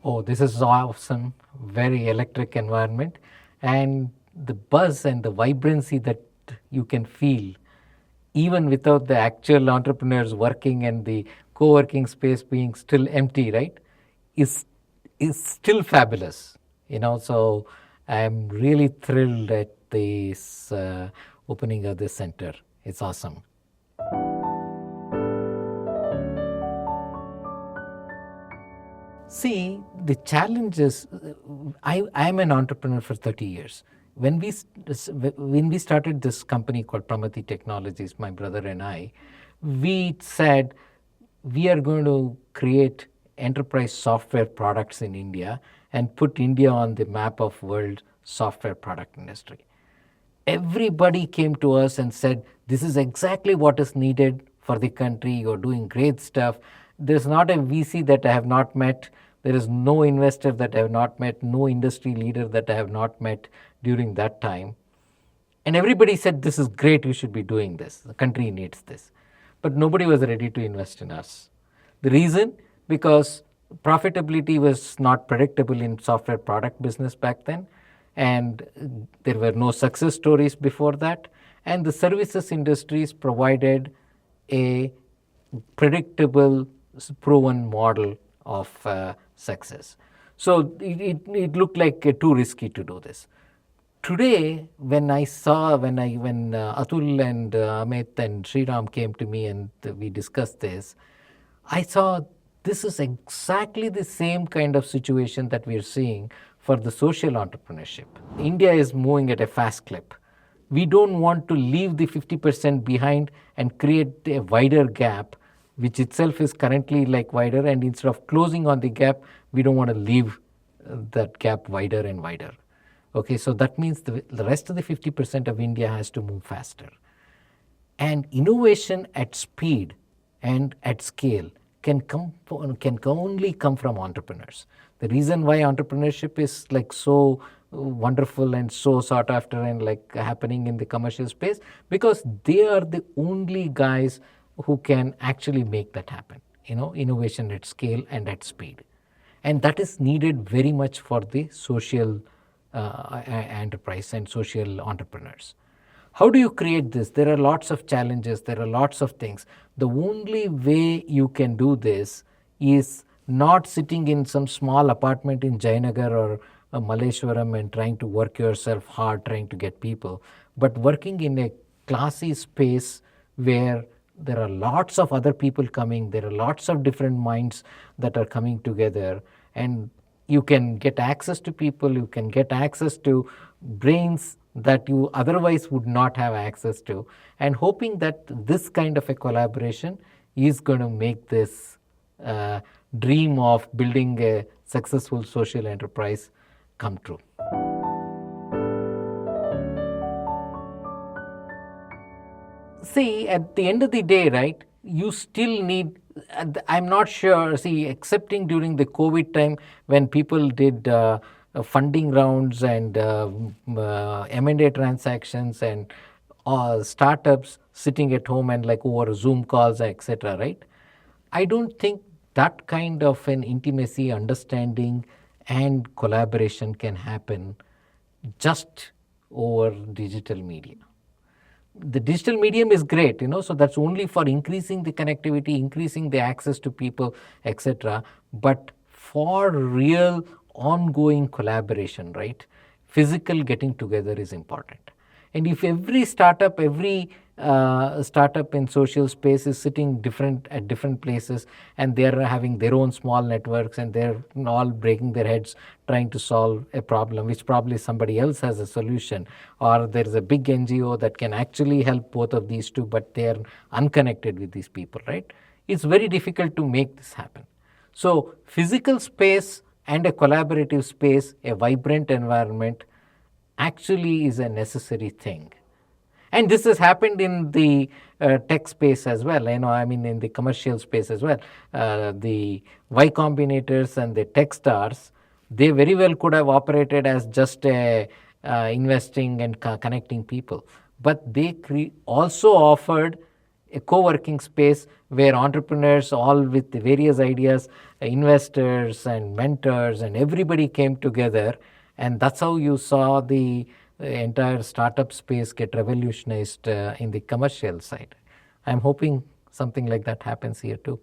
Oh, this is awesome. Very electric environment. And the buzz and the vibrancy that you can feel, even without the actual entrepreneurs working and the co working space being still empty, right? Is, is still fabulous. So I'm really thrilled at this opening of this center. It's awesome. See, the challenge is I'm an entrepreneur for 30 years. When we started this company called Pramati Technologies, my brother and I, we said we are going to create enterprise software products in India and put India on the map of world software product industry. Everybody came to us and said, this is exactly what is needed for the country. You're doing great stuff. There's not a VC that I have not met. There is no investor that I have not met, no industry leader that I have not met during that time. And everybody said, this is great, you should be doing this. The country needs this. But nobody was ready to invest in us. The reason? Because profitability was not predictable in software product business back then. And there were no success stories before that. And the services industries provided a predictable, proven model of success. So it looked like too risky to do this. Today, when Atul and Amit and Sriram came to me and we discussed this, I saw this is exactly the same kind of situation that we are seeing for the social entrepreneurship. India is moving at a fast clip. We don't want to leave the 50% behind and create a wider gap, which itself is currently like wider, and instead of closing on the gap, we don't want to leave that gap wider and wider. Okay, so that means the rest of the 50% of India has to move faster. And innovation at speed and at scale can only come from entrepreneurs. The reason why entrepreneurship is like so wonderful and so sought after and like happening in the commercial space, because they are the only guys who can actually make that happen. Innovation at scale and at speed. And that is needed very much for the social enterprise and social entrepreneurs. How do you create this? There are lots of challenges. There are lots of things. The only way you can do this is not sitting in some small apartment in Jayanagar or Malleshwaram and trying to work yourself hard, trying to get people, but working in a classy space where there are lots of other people coming, there are lots of different minds that are coming together, and you can get access to people, you can get access to brains that you otherwise would not have access to, and hoping that this kind of a collaboration is going to make this dream of building a successful social enterprise come true. See, at the end of the day, right, you still need, I'm not sure, excepting during the COVID time when people did funding rounds and M&A transactions and startups sitting at home and like over Zoom calls, etc., right? I don't think that kind of an intimacy, understanding and collaboration can happen just over digital media. The digital medium is great, so that's only for increasing the connectivity, increasing the access to people, etc. But for real ongoing collaboration, right, physical getting together is important. And if every startup in social space is sitting at different places and they're having their own small networks and they're all breaking their heads trying to solve a problem which probably somebody else has a solution, or there's a big NGO that can actually help both of these two but they're unconnected with these people, right? It's very difficult to make this happen. So physical space and a collaborative space, a vibrant environment actually is a necessary thing. And this has happened in the tech space as well, in the commercial space as well. The Y Combinators and the Techstars, they very well could have operated as just investing and connecting people. But they also offered a co-working space where entrepreneurs, all with the various ideas, investors and mentors and everybody came together, and that's how you saw the entire startup space get revolutionized in the commercial side. I'm hoping something like that happens here too.